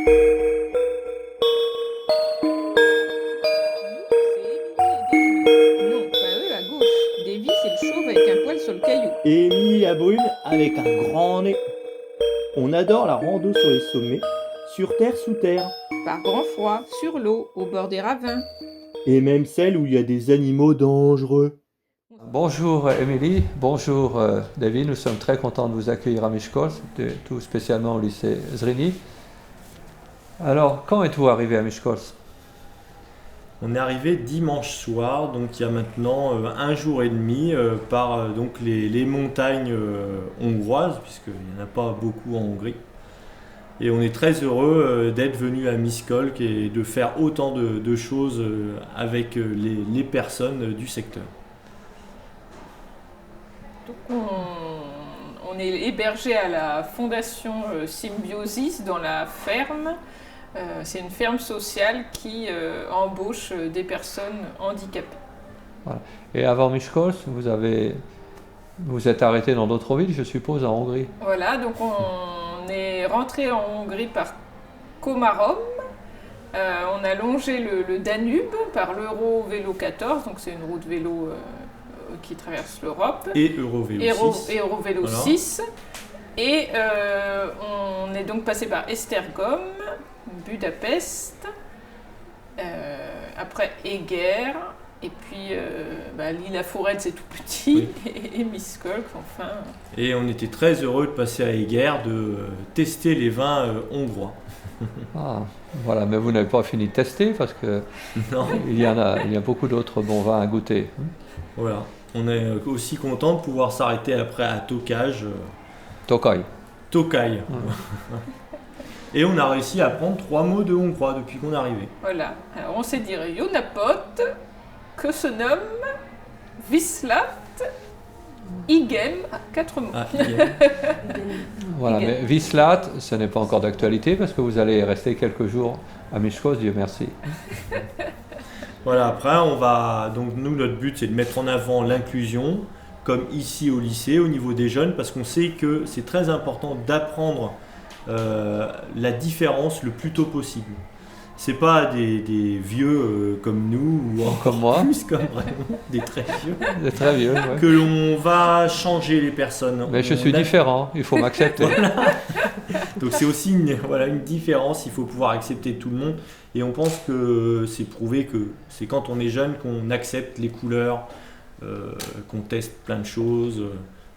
Non, pas eux, à gauche. Davy, c'est le chauve avec un poil sur le caillou. Et Émilie la brune avec un grand nez. On adore la rando sur les sommets, sur terre, sous terre. Par grand froid, sur l'eau, au bord des ravins. Et même celle où il y a des animaux dangereux. Bonjour Émilie, bonjour David, nous sommes très contents de vous accueillir à Miskolc, tout spécialement au lycée Zrini. Alors, quand êtes-vous arrivé à Miskolc? On est arrivé dimanche soir, donc il y a maintenant un jour et demi, par donc les montagnes hongroises, puisqu'il n'y en a pas beaucoup en Hongrie. Et on est très heureux d'être venu à Miskolc et de faire autant de choses avec les personnes du secteur. Donc on est hébergé à la fondation Symbiosis dans la ferme. C'est une ferme sociale qui embauche des personnes handicapées. Voilà. Et avant Miskolc, vous êtes arrêté dans d'autres villes, je suppose, en Hongrie. Voilà, donc on est rentré en Hongrie par Komárom. On a longé le Danube par l'Eurovélo 14, donc c'est une route vélo qui traverse l'Europe. Et Eurovélo 6. Et Eurovélo Voilà. 6. Et on est donc passé par Esztergom, Budapest, après Eger, et puis Lille-la-Forêt, c'est tout petit, et Miskolc, enfin. Et on était très heureux de passer à Eger, de tester les vins hongrois. Ah, voilà, mais vous n'avez pas fini de tester parce que Non. il y a beaucoup d'autres bons vins à goûter. Voilà. On est aussi content de pouvoir s'arrêter après à Tokaj. Tokaj. Tokaj. Et on a réussi à apprendre 3 mots de hongrois depuis qu'on est arrivé. Voilà. Alors on s'est dit Jónapot, que se nomme Viszlát, Igem, 4 mots. Ah, Voilà, mais Viszlát, ce n'est pas encore d'actualité parce que vous allez rester quelques jours à Miskolc, Dieu merci. Voilà, après, on va. Donc, nous, notre but, c'est de mettre en avant l'inclusion, comme ici au lycée, au niveau des jeunes, parce qu'on sait que c'est très important d'apprendre la différence le plus tôt possible. C'est pas des vieux comme nous, ou encore Comme moi. plus, comme vraiment des très vieux, C'est très vieux, ouais. que l'on va changer les personnes. Mais je suis différent, il faut m'accepter. Donc c'est aussi une différence, il faut pouvoir accepter tout le monde. Et on pense que c'est prouvé que c'est quand on est jeune qu'on accepte les couleurs, qu'on teste plein de choses.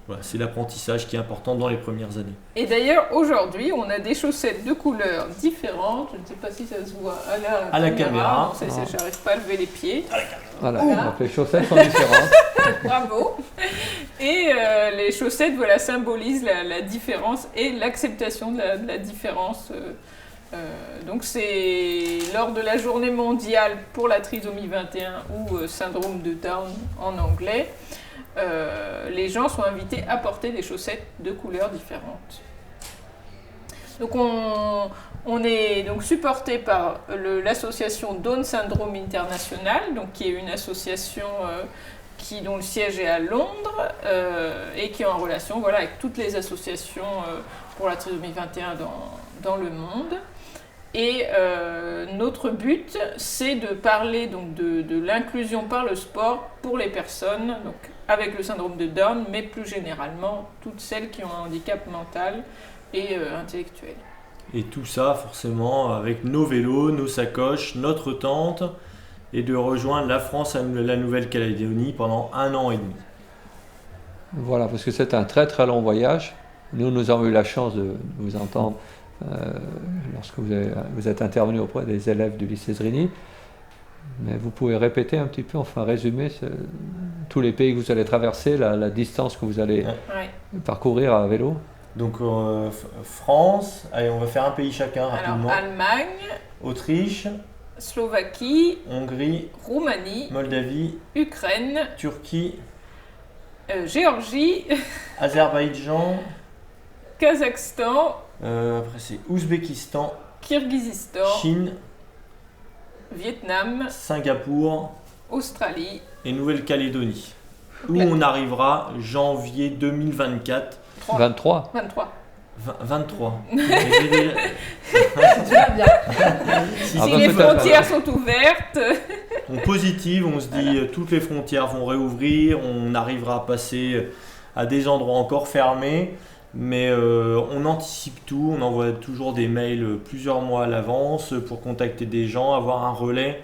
Voilà, c'est l'apprentissage qui est important dans les premières années. Et d'ailleurs, aujourd'hui, on a des chaussettes de couleurs différentes. Je ne sais pas si ça se voit à la caméra. Non, j'arrive pas à lever les pieds. Voilà, donc les chaussettes sont différentes. Bravo. Et les chaussettes, voilà, symbolisent la différence et l'acceptation de la différence. Donc c'est lors de la journée mondiale pour la trisomie 21 ou syndrome de Down en anglais. Les gens sont invités à porter des chaussettes de couleurs différentes. Donc on est donc supporté par l'association Down Syndrome International, donc qui est une association dont le siège est à Londres et qui est en relation avec toutes les associations pour la trisomie 21 dans le monde. Et notre but, c'est de parler donc, de l'inclusion par le sport pour les personnes donc, avec le syndrome de Down, mais plus généralement toutes celles qui ont un handicap mental et intellectuel. Et tout ça, forcément, avec nos vélos, nos sacoches, notre tente, et de rejoindre la France et la Nouvelle-Calédonie pendant 1 an et demi. Voilà, parce que c'est un très très long voyage. Nous avons eu la chance de vous entendre lorsque vous êtes intervenu auprès des élèves du lycée Zrini. Mais vous pouvez répéter un petit peu, enfin résumer tous les pays que vous allez traverser, la distance que vous allez parcourir à vélo. Donc France, allez, on va faire un pays chacun rapidement. Alors Allemagne, Autriche, Slovaquie, Hongrie, Roumanie, Moldavie, Ukraine, Turquie, Géorgie, Azerbaïdjan, Kazakhstan, après c'est Ouzbékistan, Kirghizistan, Chine, Vietnam, Singapour Australie et Nouvelle-Calédonie. Où on arrivera janvier 2024. 23. 23. 23. Tu vas bien. positif. Si les frontières sont ouvertes. On positive, on se dit toutes les frontières vont réouvrir, on arrivera à passer à des endroits encore fermés, mais on anticipe tout, on envoie toujours des mails plusieurs mois à l'avance pour contacter des gens, avoir un relais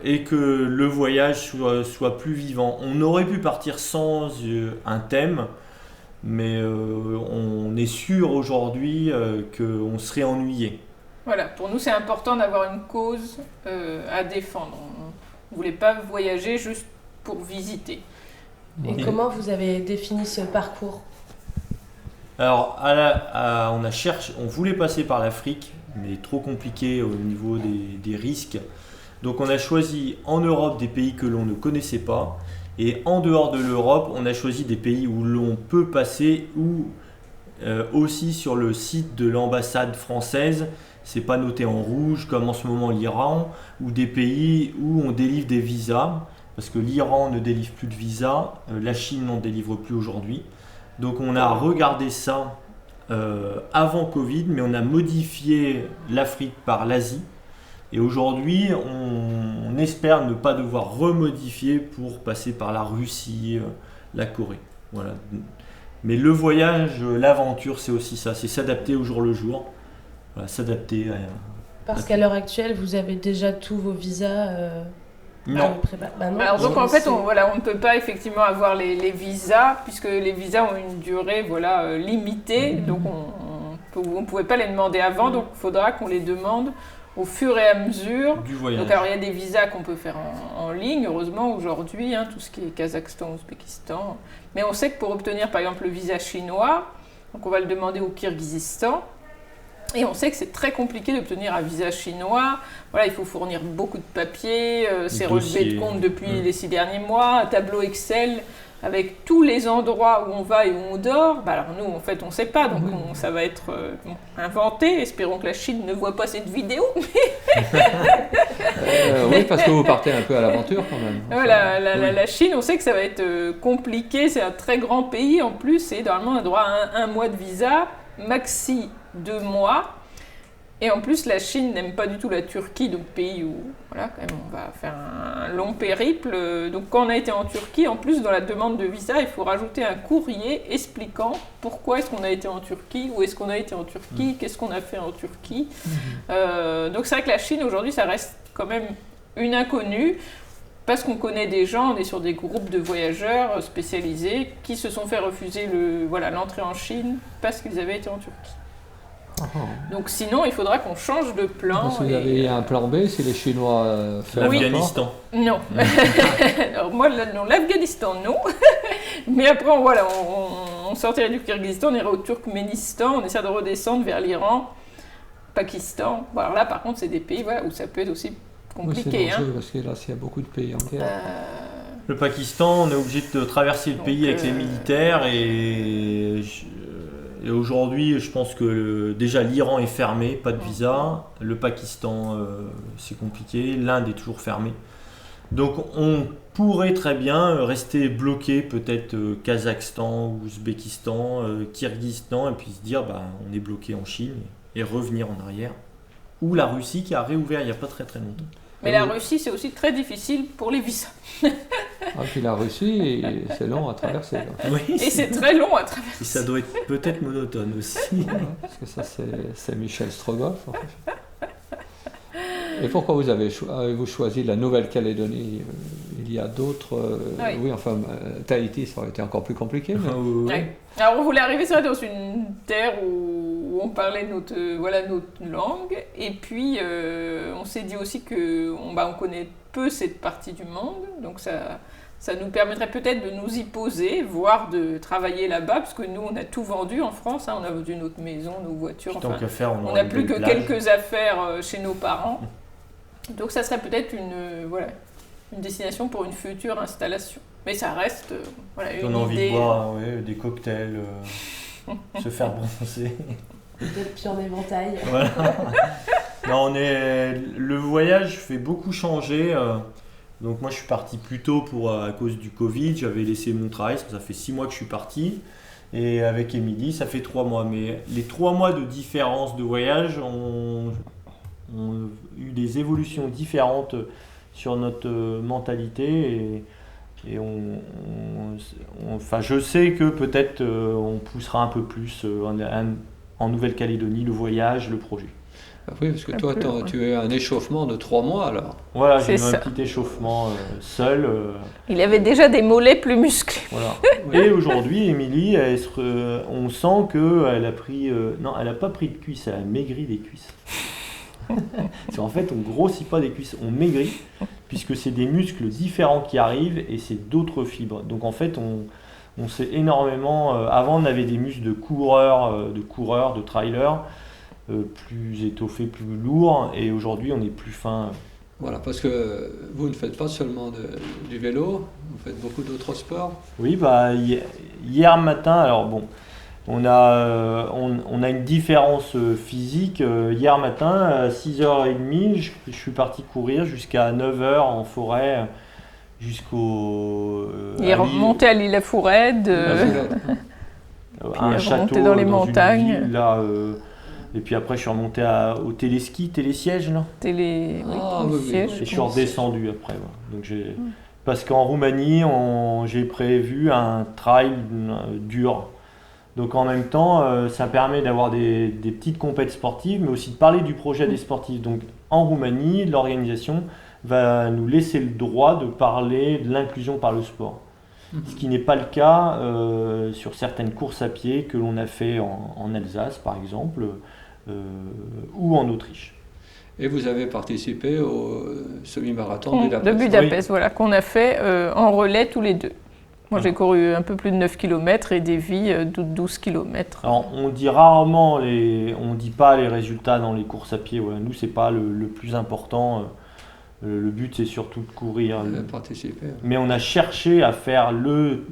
et que le voyage soit plus vivant. On aurait pu partir sans un thème, mais on est sûr aujourd'hui qu'on serait ennuyé. Voilà, pour nous c'est important d'avoir une cause à défendre. On ne voulait pas voyager juste pour visiter. Et comment vous avez défini ce parcours ? Alors, on voulait passer par l'Afrique, mais trop compliqué au niveau des risques. Donc on a choisi en Europe des pays que l'on ne connaissait pas. Et en dehors de l'Europe, on a choisi des pays où l'on peut passer ou aussi sur le site de l'ambassade française. C'est pas noté en rouge comme en ce moment l'Iran, ou des pays où on délivre des visas, parce que l'Iran ne délivre plus de visas, la Chine n'en délivre plus aujourd'hui. Donc on a regardé ça avant Covid, mais on a modifié l'Afrique par l'Asie. Et aujourd'hui, on espère ne pas devoir remodifier pour passer par la Russie, la Corée. Voilà. Mais le voyage, l'aventure, c'est aussi ça, c'est s'adapter au jour le jour. Voilà, s'adapter à... Parce qu'à l'heure actuelle, vous avez déjà tous vos visas Non. Non. Alors donc en fait, on ne peut pas effectivement avoir les visas, puisque les visas ont une durée limitée, donc on ne pouvait pas les demander avant, donc il faudra qu'on les demande au fur et à mesure du voyage. Donc alors il y a des visas qu'on peut faire en ligne, heureusement aujourd'hui, tout ce qui est Kazakhstan, Ouzbékistan. Mais on sait que pour obtenir par exemple le visa chinois, donc on va le demander au Kirghizistan. Et on sait que c'est très compliqué d'obtenir un visa chinois. Voilà, il faut fournir beaucoup de papiers, ses relevés de compte depuis les 6 derniers mois, un tableau Excel avec tous les endroits où on va et où on dort. Alors nous, en fait, on ne sait pas, donc ça va être inventé. Espérons que la Chine ne voit pas cette vidéo. Oui, parce que vous partez un peu à l'aventure quand même. Voilà, la Chine, on sait que ça va être compliqué. C'est un très grand pays en plus, et normalement on a droit à un mois de visa, maxi 2 mois. Et en plus, la Chine n'aime pas du tout la Turquie, donc pays où voilà, quand même, on va faire un long périple. Donc quand on a été en Turquie, en plus, dans la demande de visa, il faut rajouter un courrier expliquant pourquoi est-ce qu'on a été en Turquie, où est-ce qu'on a été en Turquie, qu'est-ce qu'on a fait en Turquie. Donc c'est vrai que la Chine, aujourd'hui, ça reste quand même une inconnue, parce qu'on connaît des gens, on est sur des groupes de voyageurs spécialisés qui se sont fait refuser l'entrée en Chine parce qu'ils avaient été en Turquie. Donc sinon, il faudra qu'on change de plan. Parce que vous avez un plan B si les Chinois ferment l'Afghanistan. Non. Alors moi, l'Afghanistan, non. Mais après, on sortirait du Kyrgyzstan, on irait au Turkménistan, on essaie de redescendre vers l'Iran, Pakistan. Bon, alors là, par contre, c'est des pays où ça peut être aussi compliqué. Oui, c'est parce que là, il y a beaucoup de pays en guerre. Le Pakistan, on est obligé de traverser le pays avec les militaires et aujourd'hui, je pense que déjà l'Iran est fermé, pas de visa. Le Pakistan, c'est compliqué. L'Inde est toujours fermée. Donc on pourrait très bien rester bloqué, peut-être Kazakhstan, Ouzbékistan, Kirghizistan, et puis se dire on est bloqué en Chine et revenir en arrière. Ou la Russie qui a réouvert il n'y a pas très longtemps. Mais la Russie, c'est aussi très difficile pour les visas. Puis la Russie, c'est long à traverser. Oui, et c'est très long à traverser. Et ça doit être peut-être monotone aussi. Parce que ça, c'est Michel Strogoff. En fait. Et pourquoi avez-vous choisi la Nouvelle-Calédonie ? Il y a d'autres... Tahiti, ça aurait été encore plus compliqué. Mais... Oui. Alors on voulait arriver dans une terre où on parlait notre langue. Et puis on s'est dit aussi qu'on connaît peu cette partie du monde. Donc ça nous permettrait peut-être de nous y poser, voire de travailler là-bas, parce que nous, on a tout vendu en France. On a vendu notre maison, nos voitures. On n'a plus que quelques affaires chez nos parents. Donc ça serait peut-être une destination pour une future installation. Mais ça reste une idée. On a envie de boire des cocktails, se faire bronzer. Des purs éventails. Voilà. Non, le voyage fait beaucoup changer. Donc moi je suis parti plus tôt à cause du Covid. J'avais laissé mon travail, ça fait 6 mois que je suis parti. Et avec Émilie, ça fait 3 mois. Mais les 3 mois de différence de voyage ont des évolutions différentes sur notre mentalité et enfin, je sais que peut-être on poussera un peu plus en Nouvelle-Calédonie le voyage, le projet. Oui, parce que toi, tu as un échauffement de 3 mois alors. Voilà, j'ai eu C'est un petit échauffement seul. Il avait déjà des mollets plus musclés. Voilà. Et aujourd'hui, Émilie, on sent qu'elle a pris... non, elle n'a pas pris de cuisses, elle a maigri des cuisses. Parce qu'en fait, on grossit pas des cuisses, on maigrit, puisque c'est des muscles différents qui arrivent et c'est d'autres fibres. Donc en fait, on s'est énormément... avant, on avait des muscles de coureurs, de trailers, plus étoffés, plus lourds, et aujourd'hui, on est plus fin. Voilà, parce que vous ne faites pas seulement du vélo, vous faites beaucoup d'autres sports. Oui, bah, hier matin, alors bon, on a une différence physique. Hier matin, à 6h30, je suis parti courir jusqu'à 9h en forêt, jusqu'au... Il est remonté à l'île à Fourette, un château remonté dans les montagnes. Une ville, là, et puis après, je suis remonté au téléski, télésiège, là. Oui, oui. Et je suis redescendu après. Voilà. Donc parce qu'en Roumanie, j'ai prévu un trail dur. Donc en même temps, ça permet d'avoir des petites compétitions sportives, mais aussi de parler du projet des sportifs. Donc en Roumanie, l'organisation va nous laisser le droit de parler de l'inclusion par le sport. Ce qui n'est pas le cas sur certaines courses à pied que l'on a fait en Alsace, par exemple, ou en Autriche. Et vous avez participé au semi-marathon de Budapest. De Budapest, oui. Voilà, qu'on a fait en relais tous les deux. Moi, j'ai couru un peu plus de 9 km et Davy de 12 km. Alors, on dit rarement, on dit pas les résultats dans les courses à pied. Voilà. Nous, c'est pas le plus important. Le but, c'est surtout de courir. Participer. Mais on a cherché à faire le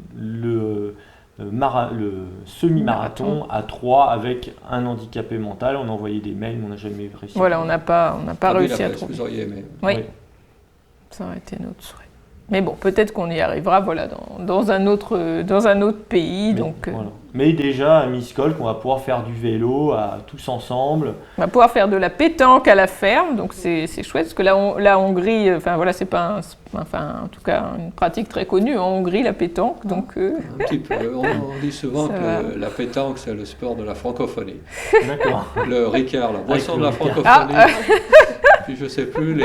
semi-marathon à 3 avec un handicapé mental. On a envoyé des mails, mais on n'a jamais réussi. Voilà, on n'a pas réussi à trouver. Vous auriez aimé. Oui, ça aurait été notre souhait. Mais bon, peut-être qu'on y arrivera, voilà, dans un autre pays. Voilà. Mais déjà, à Miskolc, on va pouvoir faire du vélo tous ensemble. On va pouvoir faire de la pétanque à la ferme, donc c'est chouette, parce que la Hongrie, enfin voilà, c'est pas en tout cas une pratique très connue en Hongrie, la pétanque. Donc, un petit peu. On dit souvent que la pétanque, c'est le sport de la francophonie. D'accord. Le Ricard, la boisson de la francophonie. Puis je sais plus,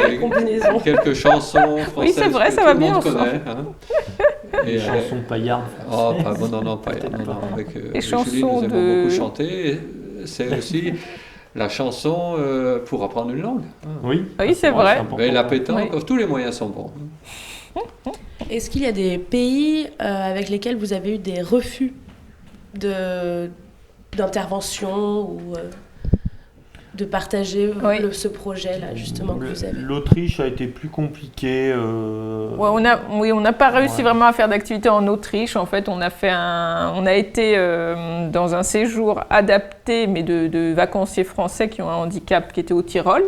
quelques chansons françaises. Oui, c'est vrai, que ça tout va le bien monde ensemble. connaît. Les chansons paillardes. Oh, non, paillardes. Non. Avec les chansons Julie, nous aimons beaucoup chanter. C'est aussi la chanson pour apprendre une langue. Oui, c'est vrai. Mais la pétanque, tous les moyens sont bons. Est-ce qu'il y a des pays avec lesquels vous avez eu des refus d'intervention ou de partager ce projet-là, justement, que vous avez? L'Autriche a été plus compliquée. On n'a pas réussi vraiment à faire d'activité en Autriche. En fait, on a été dans un séjour adapté, mais de vacanciers français qui ont un handicap, qui était au Tyrol,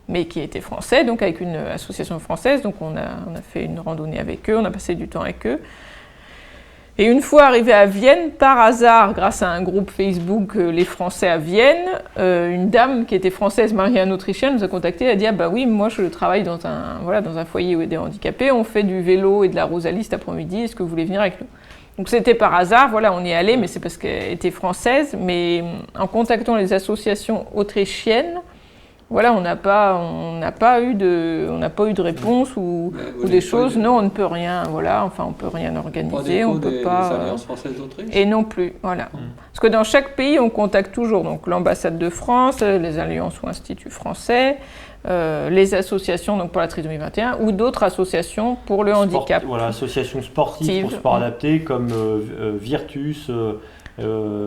mais qui étaient français, donc avec une association française. Donc on a fait une randonnée avec eux, on a passé du temps avec eux. Et une fois arrivé à Vienne, par hasard, grâce à un groupe Facebook Les Français à Vienne, une dame qui était française, mariée à un Autrichien, nous a contactés et a dit « Ah bah oui, moi je travaille dans un foyer où il y a des handicapés, on fait du vélo et de la Rosalie cet après-midi, est-ce que vous voulez venir avec nous ?» Donc c'était par hasard, voilà, on y est allé, mais c'est parce qu'elle était française. Mais en contactant les associations autrichiennes, voilà, on n'a pas eu de réponse ou des choses. Non, on ne peut rien. Voilà, enfin, on peut rien organiser. On peut pas. Des alliances françaises d'Autriche. Et non plus, voilà. Parce que dans chaque pays, on contacte toujours donc l'ambassade de France, les alliances ou instituts français, les associations donc pour la trisomie 21 ou d'autres associations pour le handicap. Voilà, associations sportives pour sport adapté comme Virtus.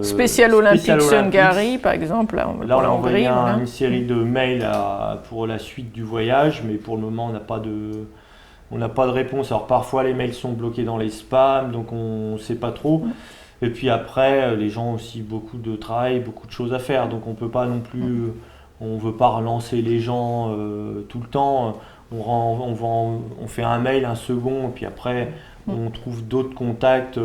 Spécial Olympique Sungari, par exemple. Là, on a envoyé une série de mails pour la suite du voyage, mais pour le moment, on n'a pas de réponse. Alors parfois, les mails sont bloqués dans les spams, donc on ne sait pas trop. Et puis après, les gens ont aussi beaucoup de travail, beaucoup de choses à faire, donc on peut pas non plus, on veut pas relancer les gens tout le temps. On fait un mail, un second, et puis après, on trouve d'autres contacts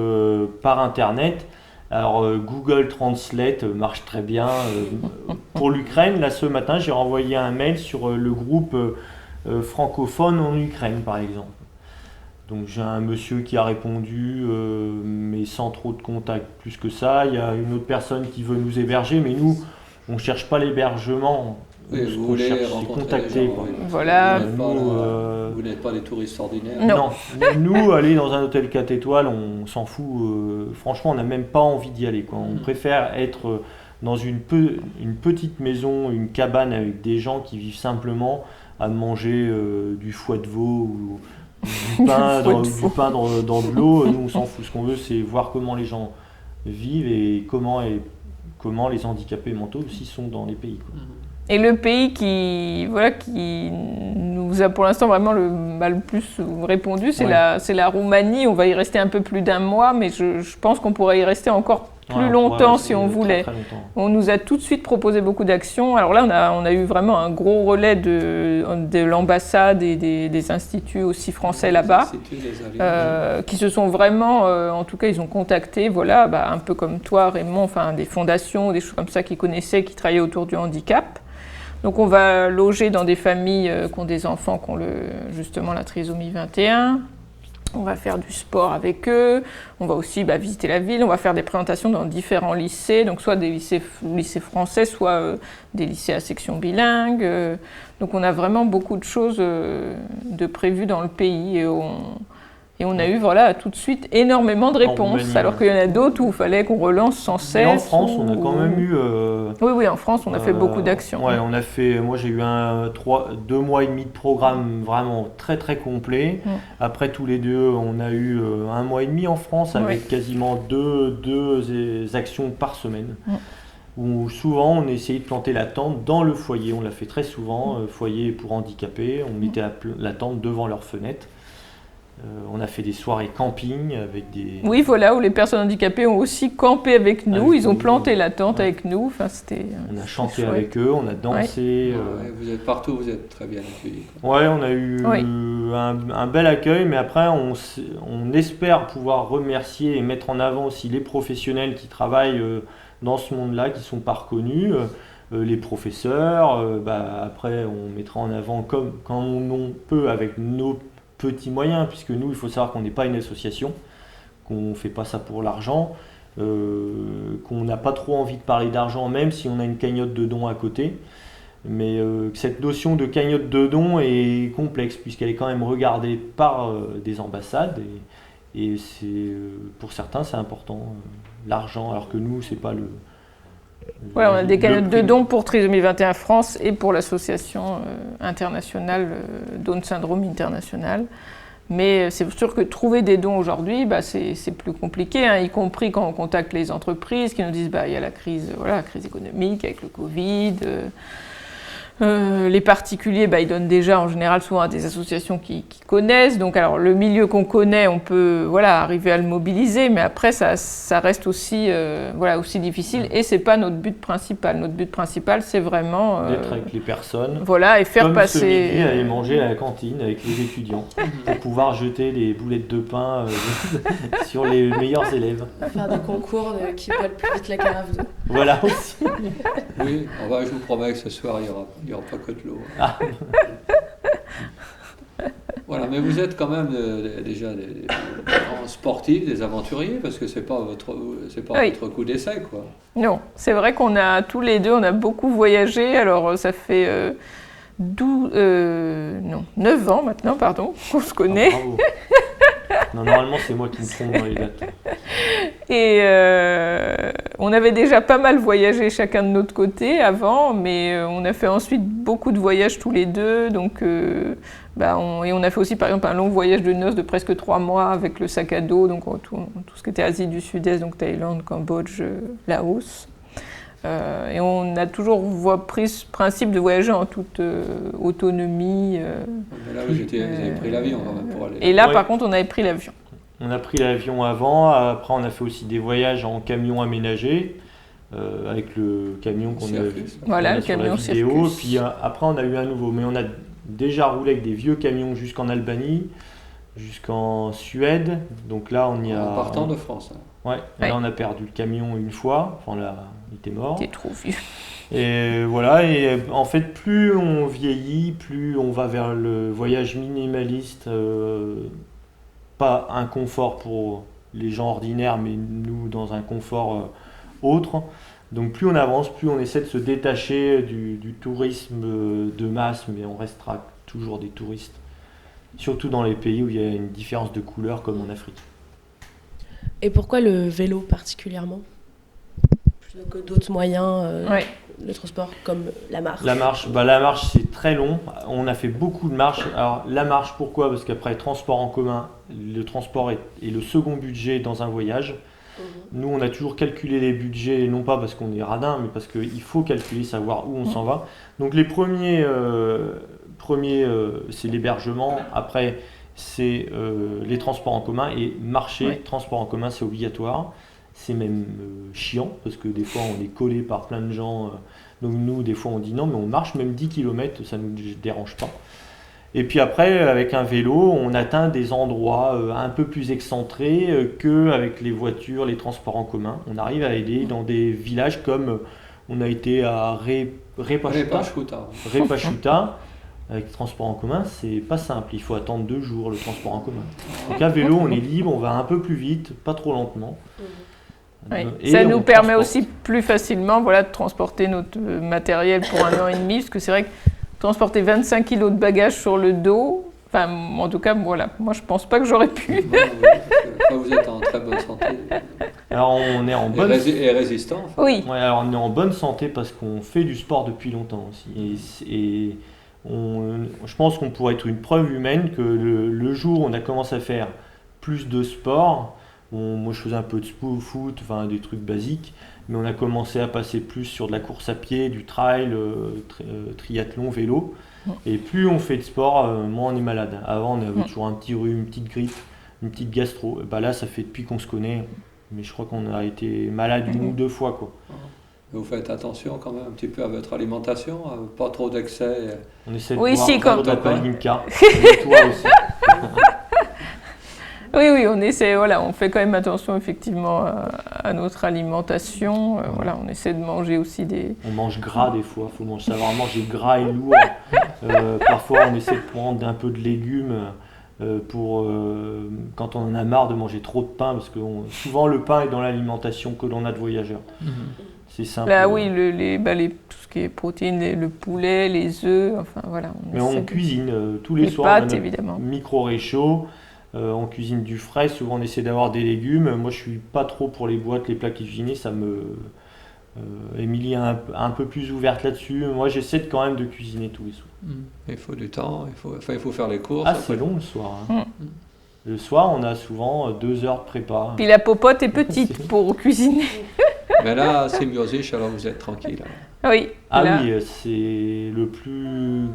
par Internet. Alors Google Translate marche très bien. Pour l'Ukraine, là ce matin, j'ai renvoyé un mail sur le groupe francophone en Ukraine, par exemple. Donc j'ai un monsieur qui a répondu, mais sans trop de contact plus que ça. Il y a une autre personne qui veut nous héberger, mais nous, on ne cherche pas l'hébergement. Oui, vous voulez contacter. Oui. Voilà. Vous n'êtes pas des touristes ordinaires. Non. Nous, aller dans un hôtel 4 étoiles, on s'en fout. Franchement, on n'a même pas envie d'y aller, quoi. On préfère être dans une petite maison, une cabane avec des gens qui vivent simplement à manger du foie de veau ou du pain dans de l'eau. Nous, on s'en fout. Ce qu'on veut, c'est voir comment les gens vivent et comment les handicapés mentaux aussi sont dans les pays, quoi. Et le pays qui nous a pour l'instant vraiment le plus répondu, c'est la Roumanie. On va y rester un peu plus d'1 mois, mais je pense qu'on pourrait y rester encore plus longtemps si on voulait. Très on nous a tout de suite proposé beaucoup d'actions. Alors là, on a eu vraiment un gros relais de l'ambassade et des instituts aussi français là-bas, qui se sont vraiment, en tout cas, ils ont contacté, un peu comme toi, Raymond, des fondations, des choses comme ça qu'ils connaissaient, qui travaillaient autour du handicap. Donc on va loger dans des familles qui ont des enfants qui ont justement la trisomie 21. On va faire du sport avec eux. On va aussi visiter la ville. On va faire des présentations dans différents lycées, donc soit des lycées français, soit des lycées à section bilingue. Donc on a vraiment beaucoup de choses de prévues dans le pays. Et on a eu tout de suite énormément de réponses, alors qu'il y en a d'autres où il fallait qu'on relance sans cesse. Et en France, on a quand même eu... Oui, en France, on a fait beaucoup d'actions. Ouais, on a fait... Moi, j'ai eu 2 mois et demi de programme vraiment très, très complet. Après, tous les deux, on a eu 1 mois et demi en France avec quasiment deux actions par semaine. Où souvent, on essayait de planter la tente dans le foyer. On l'a fait très souvent, foyer pour handicapés. On mettait la tente devant leur fenêtre. On a fait des soirées camping avec des... Oui, où les personnes handicapées ont aussi campé avec nous. Ils ont planté la tente avec nous. On a chanté avec eux, on a dansé. Vous êtes partout, vous êtes très bien accueillis. Ouais, on a eu un bel accueil, mais après, on espère pouvoir remercier et mettre en avant aussi les professionnels qui travaillent dans ce monde-là, qui ne sont pas reconnus. Les professeurs, après, on mettra en avant quand on peut avec nos petits moyens, puisque nous, il faut savoir qu'on n'est pas une association, qu'on ne fait pas ça pour l'argent, qu'on n'a pas trop envie de parler d'argent, même si on a une cagnotte de dons à côté. Mais cette notion de cagnotte de dons est complexe, puisqu'elle est quand même regardée par des ambassades, et c'est, pour certains, c'est important, l'argent, alors que nous, c'est pas le... on a des cagnottes de dons pour Trisomie 21 France et pour l'association internationale Down Syndrome International. Mais c'est sûr que trouver des dons aujourd'hui, c'est plus compliqué, y compris quand on contacte les entreprises qui nous disent il y a la crise économique avec le Covid. Les particuliers, ils donnent déjà en général souvent à des associations qui connaissent. Donc, alors le milieu qu'on connaît, on peut arriver à le mobiliser, mais après ça reste aussi aussi difficile. Et c'est pas notre but principal. Notre but principal, c'est vraiment d'être avec les personnes. Et faire comme passer. Ce midi, aller manger à la cantine avec les étudiants pour pouvoir jeter les boulettes de pain sur les meilleurs élèves. Faire des concours qui valent plus vite la carafe d'eau. Voilà aussi. Oui, je vous promets que ce soir il n'y aura pas que de l'eau. Voilà, mais vous êtes quand même déjà des grands sportifs, des aventuriers, parce que c'est pas votre coup d'essai, quoi. Non, c'est vrai qu'on a tous les deux, on a beaucoup voyagé. Alors ça fait 9 ans maintenant, qu'on se connaît. Bravo. Non, normalement, c'est moi qui me trompe dans les dates. Et on avait déjà pas mal voyagé chacun de notre côté avant, mais on a fait ensuite beaucoup de voyages tous les deux. Donc, et on a fait aussi, par exemple, un long voyage de noces de presque 3 mois avec le sac à dos, donc tout ce qui était Asie du Sud-Est, donc Thaïlande, Cambodge, Laos. Et on a toujours pris ce principe de voyager en toute autonomie. Là, vous avez pris l'avion quand même pour aller. Et là, par contre, on avait pris l'avion. On a pris l'avion avant. Après, on a fait aussi des voyages en camion aménagé, avec le camion qu'on a vu le camion sur la vidéo. Circus. Puis après, on a eu un nouveau. Mais on a déjà roulé avec des vieux camions jusqu'en Albanie. jusqu'en Suède. Donc là, on y a... En partant de France. Ouais, et là, on a perdu le camion une fois. Enfin, là, il était mort. T'es trop vieux. Et voilà, et en fait, plus on vieillit, plus on va vers le voyage minimaliste. Pas un confort pour les gens ordinaires, mais nous, dans un confort autre. Donc plus on avance, plus on essaie de se détacher du tourisme de masse, mais on restera toujours des touristes. Surtout dans les pays où il y a une différence de couleur, comme en Afrique. Et pourquoi le vélo particulièrement? Plutôt que d'autres moyens de transport, comme la marche? La marche, c'est très long. On a fait beaucoup de marches. Alors la marche, pourquoi? Parce qu'après, transport en commun, le transport est le second budget dans un voyage. Nous, on a toujours calculé les budgets, non pas parce qu'on est radin, mais parce qu'il faut calculer, savoir où on s'en va. Donc les premiers, c'est l'hébergement. Après, c'est les transports en commun. Et marcher, transport en commun, c'est obligatoire. C'est même chiant, parce que des fois, on est collé par plein de gens. Donc nous, des fois, on dit non, mais on marche même 10 km, ça ne nous dérange pas. Et puis après, avec un vélo, on atteint des endroits un peu plus excentrés qu'avec les voitures, les transports en commun. On arrive à aller dans des villages comme on a été à Repachuta. Avec le transport en commun, c'est pas simple. Il faut attendre 2 jours le transport en commun. Donc à vélo, on est libre, on va un peu plus vite, pas trop lentement. Et ça nous permet aussi plus facilement de transporter notre matériel pour 1 an et demi, parce que c'est vrai que transporter 25 kg de bagages sur le dos, enfin, en tout cas, voilà, moi je pense pas que j'aurais pu. Vous êtes en très bonne santé. Alors on est en bonne et résistant. Enfin. Oui. Ouais, alors on est en bonne santé parce qu'on fait du sport depuis longtemps aussi. Je pense qu'on pourrait être une preuve humaine que le jour où on a commencé à faire plus de sport, moi je faisais un peu de foot, enfin des trucs basiques, mais on a commencé à passer plus sur de la course à pied, du trail, triathlon, vélo. Et plus on fait de sport, moins on est malade. Avant on avait toujours un petit rhume, une petite grippe, une petite gastro. Là ça fait depuis qu'on se connaît, mais je crois qu'on a été malade 1 ou 2 fois quoi. Vous faites attention quand même un petit peu à votre alimentation, pas trop d'excès. On essaie de boire de la palinka. Toi aussi. Oui, on essaie, on fait quand même attention effectivement à notre alimentation. On essaie de manger aussi On mange gras des fois, il faut savoir manger gras et lourd. Parfois on essaie de prendre un peu de légumes pour quand on en a marre de manger trop de pain, parce que souvent le pain est dans l'alimentation que l'on a de voyageurs. C'est simple. Là oui, tout ce qui est protéines, le poulet, les œufs, enfin voilà. On cuisine tous les soirs, pâtes, évidemment. Micro-réchaud. On cuisine du frais, souvent on essaie d'avoir des légumes. Moi je suis pas trop pour les boîtes, les plats cuisinés, ça me... Émilie est un peu plus ouverte là-dessus. Moi j'essaie quand même de cuisiner tous les soirs. Il faut du temps, il faut faire les courses. C'est long le soir. Le soir on a souvent 2 heures de prépa. Puis la popote est petite pour cuisiner. Mais là, Symbiosiche, alors vous êtes tranquille. Oui. Oui, c'est le plus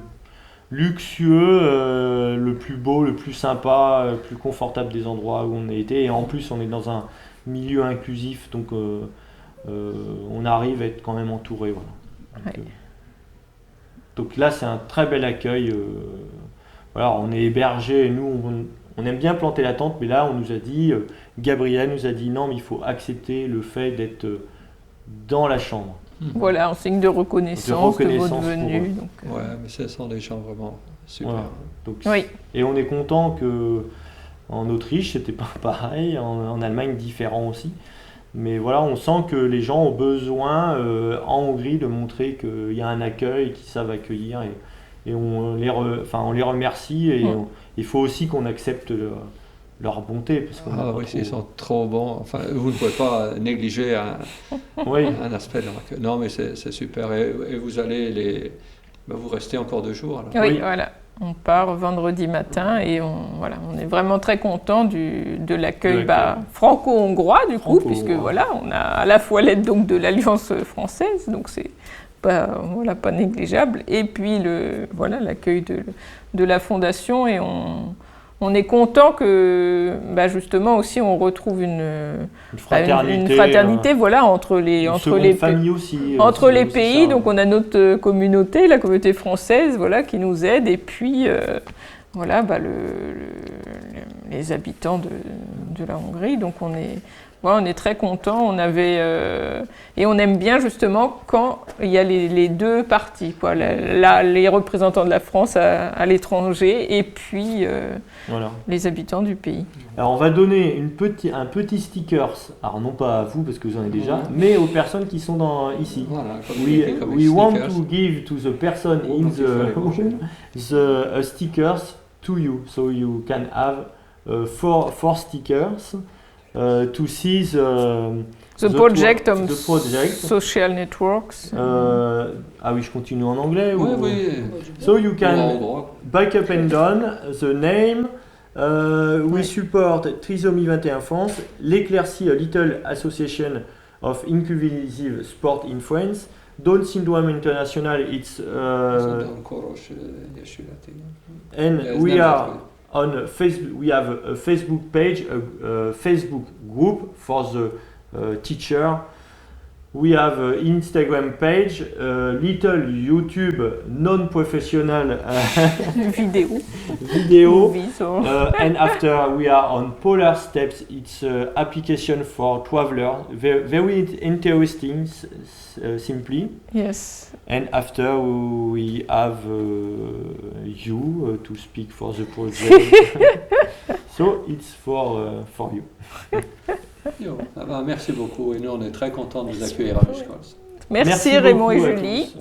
luxueux, le plus beau, le plus sympa, le plus confortable des endroits où on a été. Et en plus, on est dans un milieu inclusif, donc on arrive à être quand même entouré. Voilà. Donc là, c'est un très bel accueil. On est hébergé. Nous, on aime bien planter la tente, mais là, on nous a dit, Gabriel nous a dit, non, mais il faut accepter le fait d'être dans la chambre. Voilà, en signe de reconnaissance de votre venue. Donc, mais ce sont des gens vraiment super. Voilà. Donc, et on est content qu'en Autriche, c'était pas pareil, en Allemagne, différent aussi. Mais voilà, on sent que les gens ont besoin, en Hongrie, de montrer qu'il y a un accueil, qu'ils savent accueillir. Et on les remercie. Et il faut aussi qu'on accepte leur bonté. Parce ils sont trop bons. Enfin, vous ne pouvez pas négliger un aspect de leur accueil. Non, mais c'est super. Et vous allez vous restez encore 2 jours alors. Oui, voilà. On part vendredi matin et on est vraiment très content de l'accueil franco-hongrois puisque on a à la fois l'aide donc de l'Alliance française, donc c'est pas négligeable, et puis l'accueil de la fondation, et on est content que justement aussi on retrouve une fraternité entre les familles aussi, entre les pays. Donc on a notre communauté, la communauté française qui nous aide, et puis les habitants de la Hongrie. Donc on est très contents. Et on aime bien justement quand il y a les deux parties, quoi. Les représentants de la France à l'étranger et puis les habitants du pays. Alors on va donner un petit stickers, alors non pas à vous parce que vous en avez déjà, mais aux personnes qui sont ici. Voilà, We want to give to the person in the room the stickers to you, so you can have four stickers to see the project of the project. Social networks. Ah oui, je continue en anglais. Oui. So you can back up and down the name. We support Trisomie 21 France, l'Éclaircie, a little association of inclusive sport in France. Down Syndrome International, it's and we are on Facebook. We have a Facebook page, a Facebook group for the teacher. We have an Instagram page, little YouTube non-professional video. And after we are on Polar Steps, it's application for travelers, very interesting, simply. Yes. And after we have you to speak for the project. So it's for you. Merci beaucoup et nous on est très contents de vous accueillir à Miskolc. Merci Raymond et Julie.